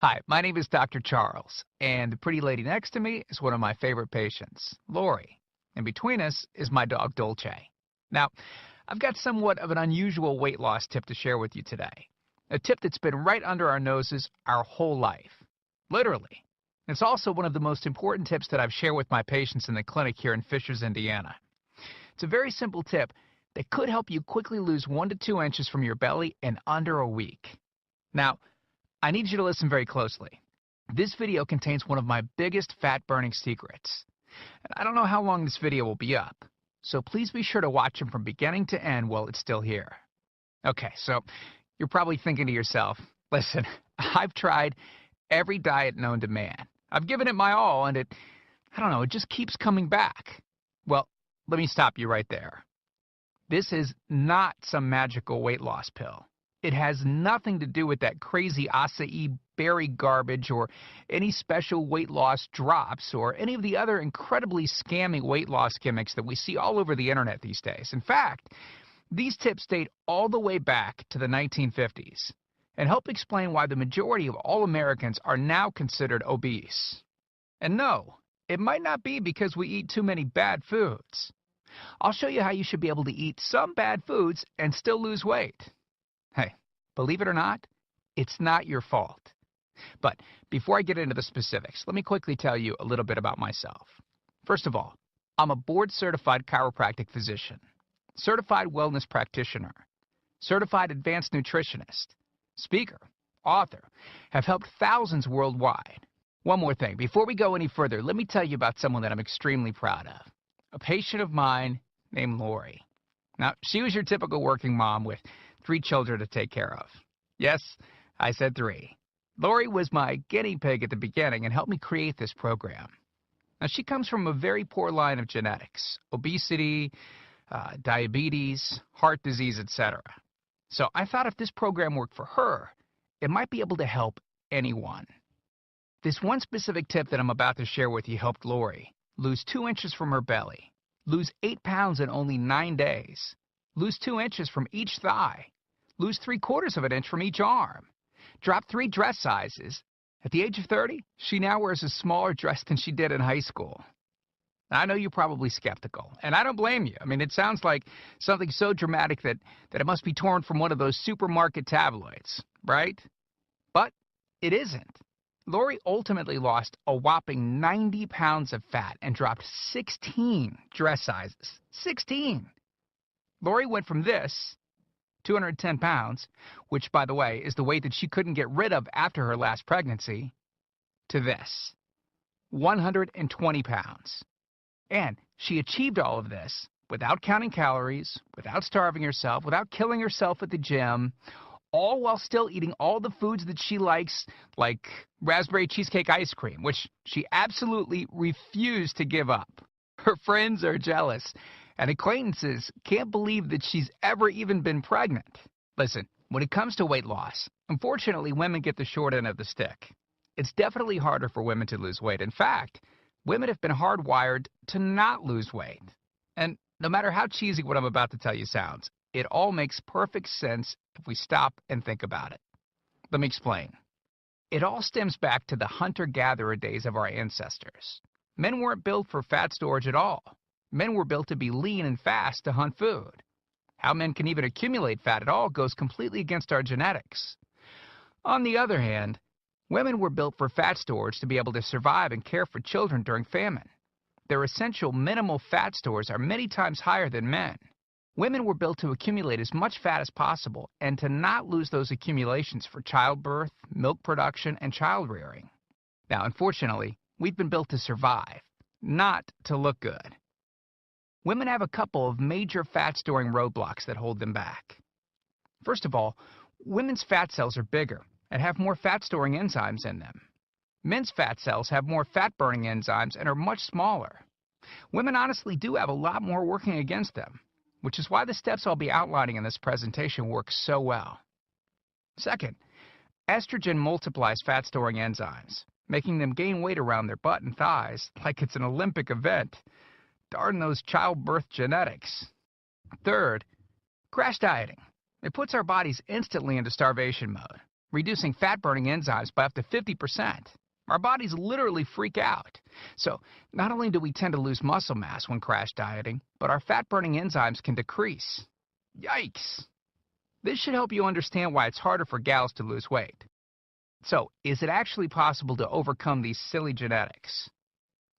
Hi, my name is Dr. Charles, and the pretty lady next to me is one of my favorite patients, Lori. And between us is my dog, Dolce. Now, I've got somewhat of an unusual weight loss tip to share with you today. A tip that's been right under our noses our whole life. Literally. It's also one of the most important tips that I've shared with my patients in the clinic here in Fishers, Indiana. It's a very simple tip that could help you quickly lose 1 to 2 inches from your belly in under a week. Now, I need you to listen very closely. This video contains one of my biggest fat-burning secrets. And I don't know how long this video will be up, so please be sure to watch it from beginning to end while it's still here. Okay, so you're probably thinking to yourself, listen, I've tried every diet known to man. I've given it my all, and I don't know, it just keeps coming back. Well, let me stop you right there. This is not some magical weight loss pill. It has nothing to do with that crazy acai berry garbage or any special weight loss drops or any of the other incredibly scammy weight loss gimmicks that we see all over the internet these days. In fact, these tips date all the way back to the 1950s and help explain why the majority of all Americans are now considered obese. And no, it might not be because we eat too many bad foods. I'll show you how you should be able to eat some bad foods and still lose weight. Hey, believe it or not, it's not your fault. But before I get into the specifics, let me quickly tell you a little bit about myself. First of all, I'm a board-certified chiropractic physician, certified wellness practitioner, certified advanced nutritionist, speaker, author, have helped thousands worldwide. One more thing, before we go any further, let me tell you about someone that I'm extremely proud of. A patient of mine named Lori. Now, she was your typical working mom with 3 children to take care of. Yes, I said 3. Lori was my guinea pig at the beginning and helped me create this program. Now, she comes from a very poor line of genetics, obesity, diabetes, heart disease, etc. So I thought if this program worked for her, it might be able to help anyone. This one specific tip that I'm about to share with you helped Lori lose 2 inches from her belly, lose 8 pounds in only 9 days, lose 2 inches from each thigh, lose 3/4 of an inch from each arm, drop 3 dress sizes. At the age of 30, she now wears a smaller dress than she did in high school. Now, I know you're probably skeptical, and I don't blame you. I mean, it sounds like something so dramatic that it must be torn from one of those supermarket tabloids, right? But it isn't. Lori ultimately lost a whopping 90 pounds of fat and dropped 16 dress sizes. 16! Lori went from this, 210 pounds, which, by the way, is the weight that she couldn't get rid of after her last pregnancy, to this, 120 pounds. And she achieved all of this without counting calories, without starving herself, without killing herself at the gym, all while still eating all the foods that she likes, like raspberry cheesecake ice cream, which she absolutely refused to give up. Her friends are jealous, and acquaintances can't believe that she's ever even been pregnant. Listen, when it comes to weight loss, unfortunately, women get the short end of the stick. It's definitely harder for women to lose weight. In fact, women have been hardwired to not lose weight. And no matter how cheesy what I'm about to tell you sounds, it all makes perfect sense if we stop and think about it. Let me explain. It all stems back to the hunter-gatherer days of our ancestors. Men weren't built for fat storage at all. Men were built to be lean and fast to hunt food. How men can even accumulate fat at all goes completely against our genetics. On the other hand, women were built for fat storage to be able to survive and care for children during famine. Their essential minimal fat stores are many times higher than men. Women were built to accumulate as much fat as possible and to not lose those accumulations for childbirth, milk production, and child rearing. Now, unfortunately, we've been built to survive, not to look good. Women have a couple of major fat-storing roadblocks that hold them back. First of all, women's fat cells are bigger and have more fat-storing enzymes in them. Men's fat cells have more fat-burning enzymes and are much smaller. Women honestly do have a lot more working against them, which is why the steps I'll be outlining in this presentation work so well. Second, estrogen multiplies fat-storing enzymes, making them gain weight around their butt and thighs like it's an Olympic event. Darn those childbirth genetics. Third, crash dieting. It puts our bodies instantly into starvation mode. reducing fat-burning enzymes by up to 50%. Our bodies literally freak out. So, not only do we tend to lose muscle mass when crash dieting, but our fat-burning enzymes can decrease. Yikes! This should help you understand why it's harder for gals to lose weight. So, is it actually possible to overcome these silly genetics?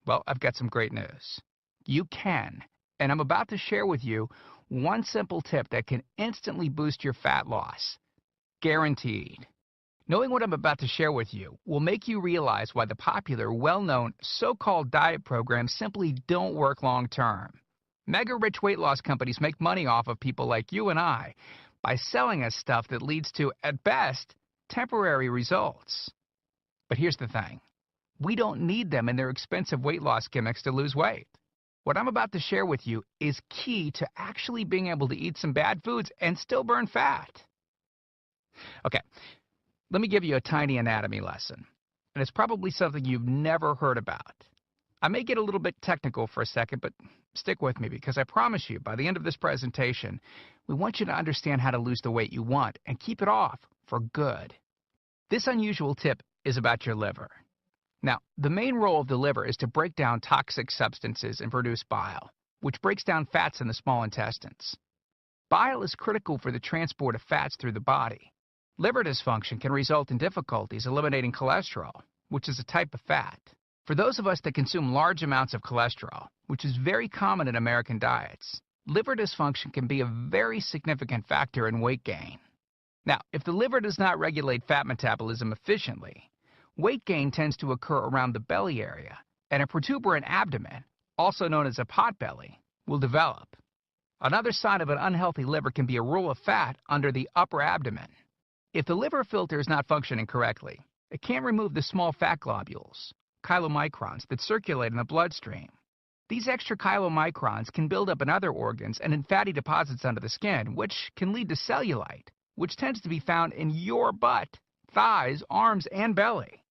Well, I've got some great news. You can, and I'm about to share with you one simple tip that can instantly boost your fat loss. Guaranteed. Knowing what I'm about to share with you will make you realize why the popular, well-known, so-called diet programs simply don't work long-term. Mega-rich weight loss companies make money off of people like you and I by selling us stuff that leads to, at best, temporary results. But here's the thing. We don't need them in their expensive weight loss gimmicks to lose weight. What I'm about to share with you is key to actually being able to eat some bad foods and still burn fat. Okay, let me give you a tiny anatomy lesson. And it's probably something you've never heard about. I may get a little bit technical for a second, but stick with me because I promise you, by the end of this presentation, we want you to understand how to lose the weight you want and keep it off for good. This unusual tip is about your liver. Now, the main role of the liver is to break down toxic substances and produce bile, which breaks down fats in the small intestines. Bile is critical for the transport of fats through the body. Liver dysfunction can result in difficulties eliminating cholesterol, which is a type of fat. For those of us that consume large amounts of cholesterol, which is very common in American diets, liver dysfunction can be a very significant factor in weight gain. Now, if the liver does not regulate fat metabolism efficiently, weight gain tends to occur around the belly area, and a protuberant abdomen, also known as a potbelly, will develop. Another sign of an unhealthy liver can be a roll of fat under the upper abdomen. If the liver filter is not functioning correctly, it can't remove the small fat globules, chylomicrons, that circulate in the bloodstream. These extra chylomicrons can build up in other organs and in fatty deposits under the skin, which can lead to cellulite, which tends to be found in your butt, thighs, arms, and belly.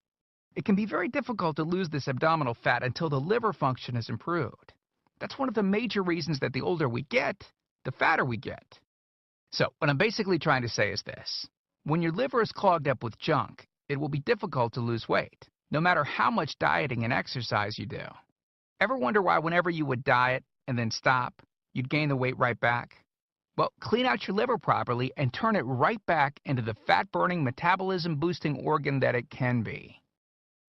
It can be very difficult to lose this abdominal fat until the liver function is improved. That's one of the major reasons that the older we get, the fatter we get. So, what I'm basically trying to say is this. When your liver is clogged up with junk, it will be difficult to lose weight, no matter how much dieting and exercise you do. Ever wonder why whenever you would diet and then stop, you'd gain the weight right back? Well, clean out your liver properly and turn it right back into the fat-burning, metabolism-boosting organ that it can be.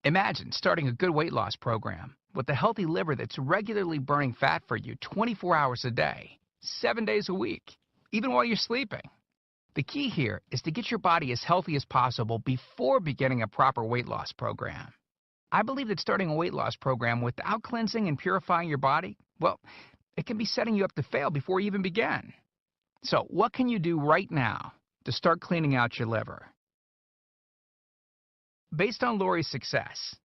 Imagine starting a good weight loss program with a healthy liver that's regularly burning fat for you 24 hours a day, 7 days a week, even while you're sleeping. The key here is to get your body as healthy as possible before beginning a proper weight loss program. I believe that starting a weight loss program without cleansing and purifying your body, well, it can be setting you up to fail before you even begin. So, what can you do right now to start cleaning out your liver? Based on Lori's success,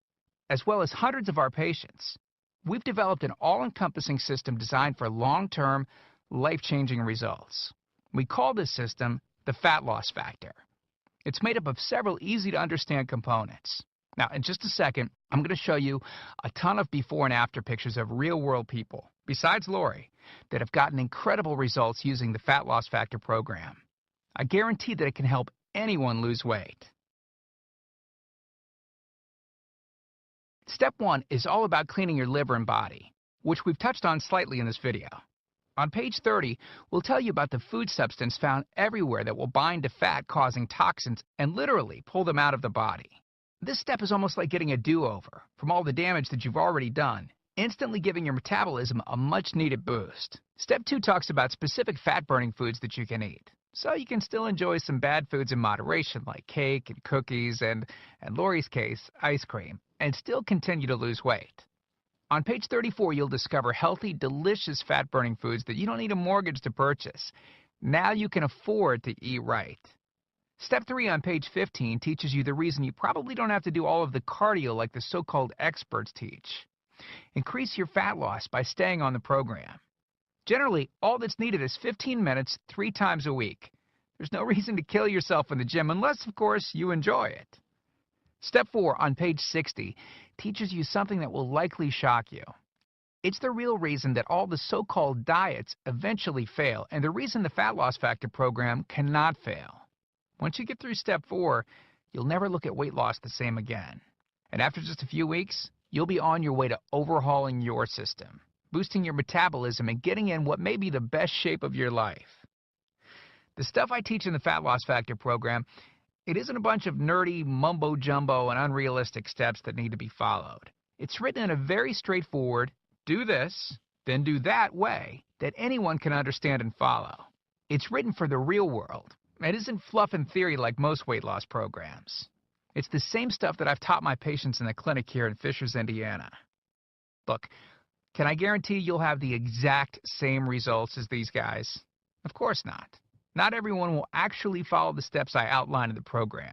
as well as hundreds of our patients, we've developed an all-encompassing system designed for long-term, life-changing results. We call this system the Fat Loss Factor. It's made up of several easy-to-understand components. Now, in just a second, I'm going to show you a ton of before and after pictures of real-world people, besides Lori, that have gotten incredible results using the Fat Loss Factor program. I guarantee that it can help anyone lose weight. Step 1 is all about cleaning your liver and body, which we've touched on slightly in this video. On page 30, we'll tell you about the food substance found everywhere that will bind to fat, causing toxins and literally pull them out of the body. This step is almost like getting a do-over from all the damage that you've already done, instantly giving your metabolism a much-needed boost. Step 2 talks about specific fat-burning foods that you can eat, so you can still enjoy some bad foods in moderation like cake and cookies and, in Lori's case, ice cream, and still continue to lose weight. On page 34, you'll discover healthy, delicious fat-burning foods that you don't need a mortgage to purchase. Now you can afford to eat right. Step 3 on page 15 teaches you the reason you probably don't have to do all of the cardio like the so-called experts teach. Increase your fat loss by staying on the program. Generally, all that's needed is 15 minutes 3 times a week. There's no reason to kill yourself in the gym unless, of course, you enjoy it. Step 4 on page 60 teaches you something that will likely shock you. It's the real reason that all the so-called diets eventually fail, and the reason the Fat Loss Factor program cannot fail. Once you get through step 4, you'll never look at weight loss the same again. And after just a few weeks, you'll be on your way to overhauling your system, boosting your metabolism, and getting in what may be the best shape of your life. The stuff I teach in the Fat Loss Factor program, it isn't a bunch of nerdy mumbo-jumbo and unrealistic steps that need to be followed. It's written in a very straightforward, do this, then do that way that anyone can understand and follow. It's written for the real world. It isn't fluff and theory like most weight loss programs. It's the same stuff that I've taught my patients in the clinic here in Fishers, Indiana. Look, can I guarantee you'll have the exact same results as these guys? Of course not. Not everyone will actually follow the steps I outline in the program.